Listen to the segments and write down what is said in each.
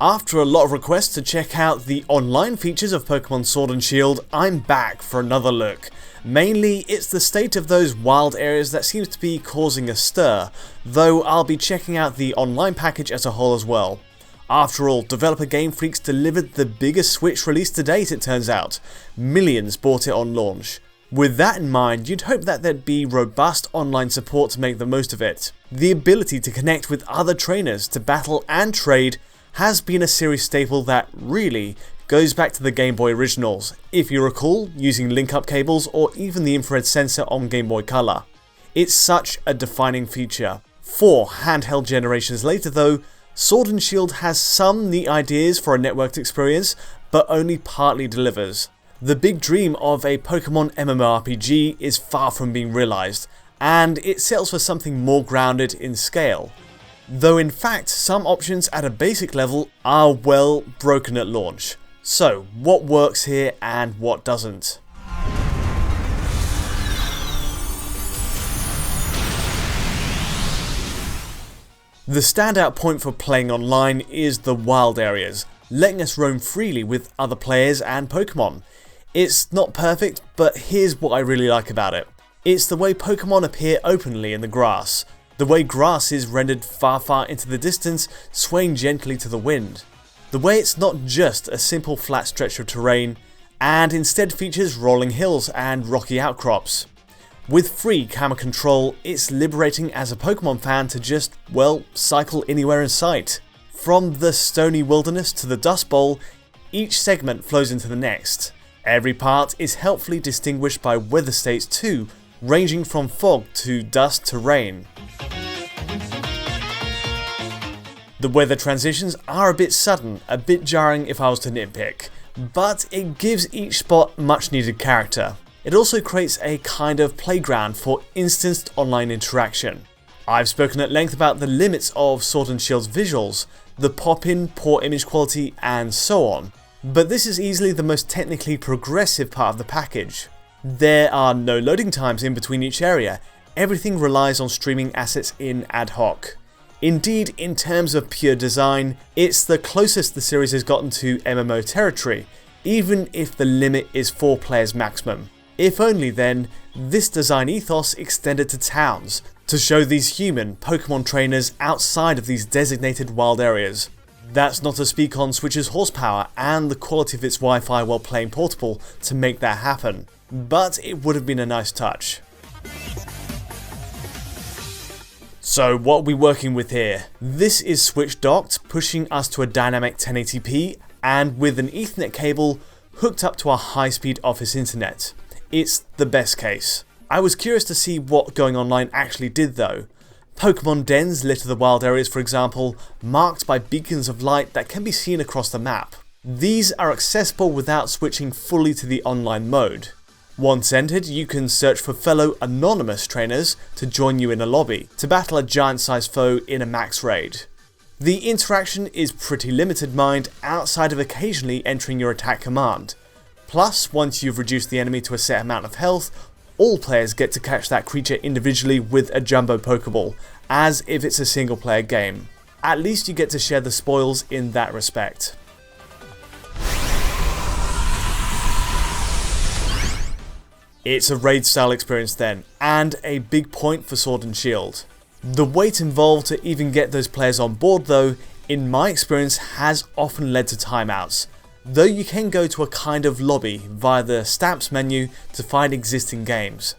After a lot of requests to check out the online features of Pokemon Sword and Shield, I'm back for another look. Mainly, it's the state of those wild areas that seems to be causing a stir, though I'll be checking out the online package as a whole as well. After all, developer Game Freak's delivered the biggest Switch release to date, it turns out. Millions bought it on launch. With that in mind, you'd hope that there'd be robust online support to make the most of it. The ability to connect with other trainers to battle and trade has been a series staple that really goes back to the Game Boy originals, if you recall, using link-up cables or even the infrared sensor on Game Boy Color. It's such a defining feature. 4 handheld generations later though, Sword and Shield has some neat ideas for a networked experience, but only partly delivers. The big dream of a Pokemon MMORPG is far from being realised, and it settles for something more grounded in scale. Though in fact, some options at a basic level are well broken at launch. So, what works here and what doesn't? The standout point for playing online is the wild areas, letting us roam freely with other players and Pokemon. It's not perfect, but here's what I really like about it. It's the way Pokemon appear openly in the grass. The way grass is rendered far into the distance, swaying gently to the wind. The way it's not just a simple flat stretch of terrain, and instead features rolling hills and rocky outcrops. With free camera control, it's liberating as a Pokemon fan to just, well, cycle anywhere in sight. From the stony wilderness to the Dust Bowl, each segment flows into the next. Every part is helpfully distinguished by weather states too, ranging from fog to dust to rain. The weather transitions are a bit sudden, a bit jarring if I was to nitpick, but it gives each spot much needed character. It also creates a kind of playground for instanced online interaction. I've spoken at length about the limits of Sword and Shield's visuals, the pop-in, poor image quality, and so on, but this is easily the most technically progressive part of the package. There are no loading times in between each area, everything relies on streaming assets in ad hoc. Indeed, in terms of pure design, it's the closest the series has gotten to MMO territory, even if the limit is 4 players maximum. If only then, this design ethos extended to towns, to show these human Pokemon trainers outside of these designated wild areas. That's not to speak on Switch's horsepower and the quality of its Wi-Fi while playing portable to make that happen, but it would have been a nice touch. So what are we working with here? This is Switch docked, pushing us to a dynamic 1080p and with an Ethernet cable hooked up to a high-speed office internet. It's the best case. I was curious to see what going online actually did though. Pokemon dens litter the wild areas, for example, marked by beacons of light that can be seen across the map. These are accessible without switching fully to the online mode. Once entered, you can search for fellow anonymous trainers to join you in a lobby, to battle a giant-sized foe in a max raid. The interaction is pretty limited, mind, outside of occasionally entering your attack command. Plus, once you've reduced the enemy to a set amount of health, all players get to catch that creature individually with a jumbo Pokeball, as if it's a single player game. At least you get to share the spoils in that respect. It's a raid style experience then, and a big point for Sword and Shield. The wait involved to even get those players on board though, in my experience has often led to timeouts, though you can go to a kind of lobby via the stamps menu to find existing games.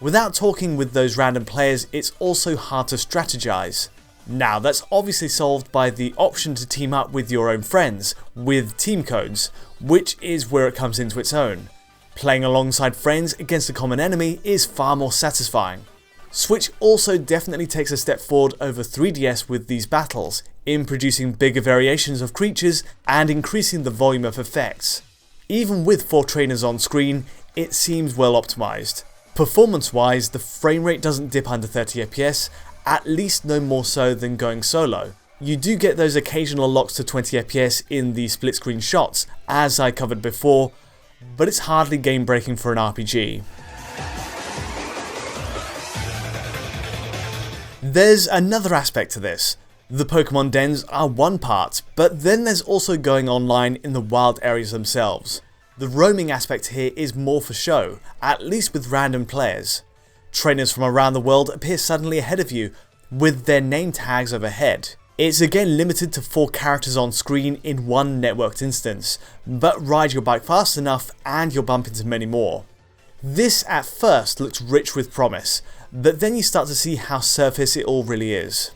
Without talking with those random players, it's also hard to strategize. Now that's obviously solved by the option to team up with your own friends, with team codes, which is where it comes into its own. Playing alongside friends against a common enemy is far more satisfying. Switch also definitely takes a step forward over 3DS with these battles, in producing bigger variations of creatures and increasing the volume of effects. Even with 4 trainers on screen, it seems well optimized. Performance wise, the frame rate doesn't dip under 30 FPS, at least no more so than going solo. You do get those occasional locks to 20 FPS in the split screen shots, as I covered before, but it's hardly game breaking for an RPG. There's another aspect to this. The Pokemon dens are one part, but then there's also going online in the wild areas themselves. The roaming aspect here is more for show, at least with random players. Trainers from around the world appear suddenly ahead of you, with their name tags overhead. It's again limited to 4 characters on screen in one networked instance, but ride your bike fast enough and you'll bump into many more. This at first looks rich with promise, but then you start to see how surface it all really is.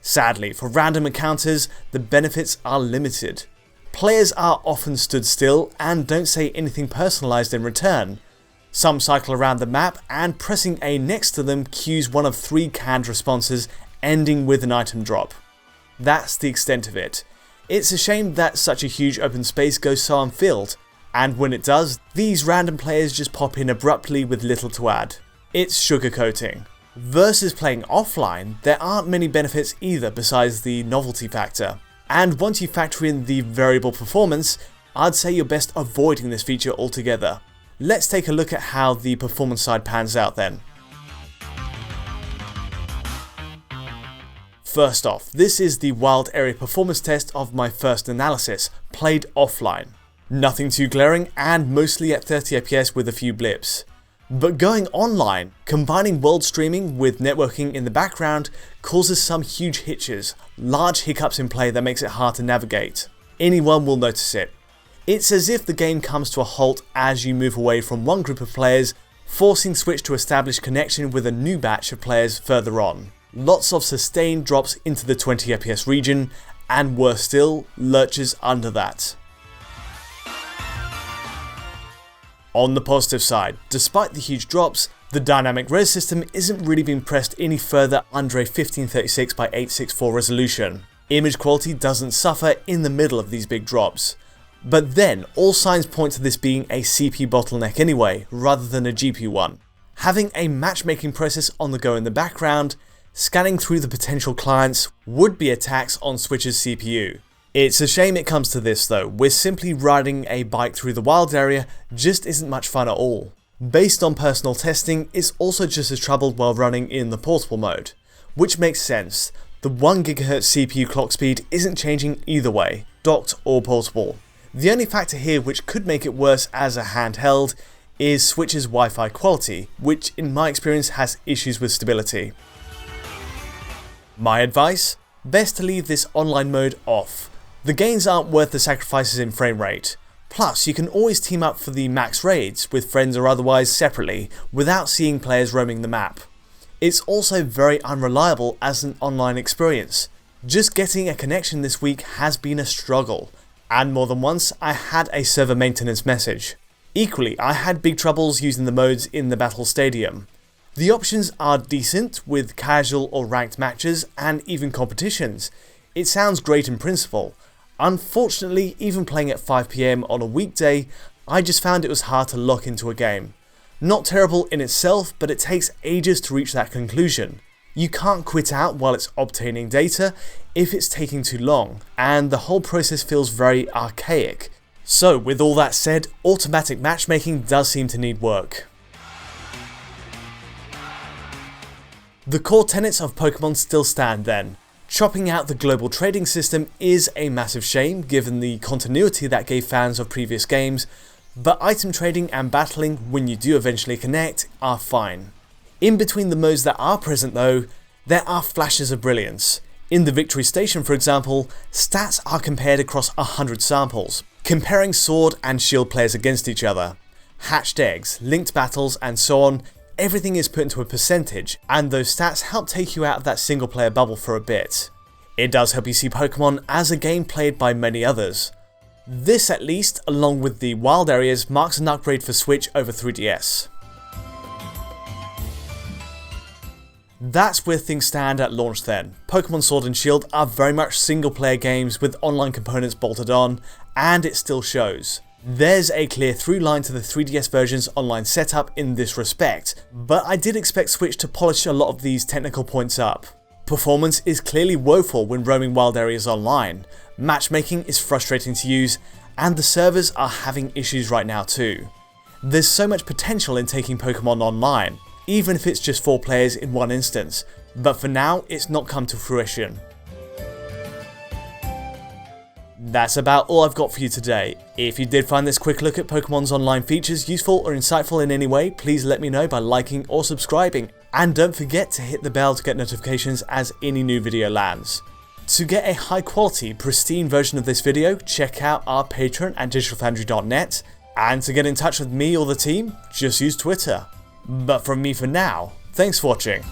Sadly, for random encounters, the benefits are limited. Players are often stood still and don't say anything personalised in return. Some cycle around the map and pressing A next to them cues one of 3 canned responses ending with an item drop. That's the extent of it. It's a shame that such a huge open space goes so unfilled, and when it does, these random players just pop in abruptly with little to add. It's sugarcoating. Versus playing offline, there aren't many benefits either besides the novelty factor. And once you factor in the variable performance, I'd say you're best avoiding this feature altogether. Let's take a look at how the performance side pans out then. First off, this is the wild area performance test of my first analysis, played offline. Nothing too glaring and mostly at 30 FPS with a few blips. But going online, combining world streaming with networking in the background causes some huge hitches, large hiccups in play that makes it hard to navigate. Anyone will notice it. It's as if the game comes to a halt as you move away from one group of players, forcing Switch to establish connection with a new batch of players further on. Lots of sustained drops into the 20 FPS region, and worse still, lurches under that. On the positive side, despite the huge drops, the dynamic res system isn't really being pressed any further under a 1536 by 864 resolution. Image quality doesn't suffer in the middle of these big drops. But then, all signs point to this being a CPU bottleneck anyway, rather than a GPU one. Having a matchmaking process on the go in the background, scanning through the potential clients would be a tax on Switch's CPU. It's a shame it comes to this though, where simply riding a bike through the wild area just isn't much fun at all. Based on personal testing, it's also just as troubled while running in the portable mode. Which makes sense, the 1GHz CPU clock speed isn't changing either way, docked or portable. The only factor here which could make it worse as a handheld is Switch's Wi-Fi quality, which in my experience has issues with stability. My advice? Best to leave this online mode off. The gains aren't worth the sacrifices in frame rate. Plus, you can always team up for the max raids, with friends or otherwise separately, without seeing players roaming the map. It's also very unreliable as an online experience. Just getting a connection this week has been a struggle. And more than once, I had a server maintenance message. Equally, I had big troubles using the modes in the Battle Stadium. The options are decent, with casual or ranked matches and even competitions. It sounds great in principle. Unfortunately, even playing at 5 PM on a weekday, I just found it was hard to lock into a game. Not terrible in itself, but it takes ages to reach that conclusion. You can't quit out while it's obtaining data if it's taking too long, and the whole process feels very archaic. So with all that said, automatic matchmaking does seem to need work. The core tenets of Pokemon still stand then. Chopping out the global trading system is a massive shame given the continuity that gave fans of previous games, but item trading and battling when you do eventually connect are fine. In between the modes that are present though, there are flashes of brilliance. In the Victory Station for example, stats are compared across 100 samples, comparing sword and shield players against each other. Hatched eggs, linked battles and so on, everything is put into a percentage, and those stats help take you out of that single player bubble for a bit. It does help you see Pokemon as a game played by many others. This at least, along with the wild areas, marks an upgrade for Switch over 3DS. That's where things stand at launch then. Pokemon Sword and Shield are very much single player games with online components bolted on, and it still shows. There's a clear through line to the 3DS version's online setup in this respect, but I did expect Switch to polish a lot of these technical points up. Performance is clearly woeful when roaming wild areas online, matchmaking is frustrating to use, and the servers are having issues right now too. There's so much potential in taking Pokemon online, even if it's just 4 players in one instance, but for now it's not come to fruition. That's about all I've got for you today. If you did find this quick look at Pokemon's online features useful or insightful in any way, please let me know by liking or subscribing, and don't forget to hit the bell to get notifications as any new video lands. To get a high quality, pristine version of this video, check out our Patreon at digitalfoundry.net, and to get in touch with me or the team, just use Twitter. But from me for now, thanks for watching.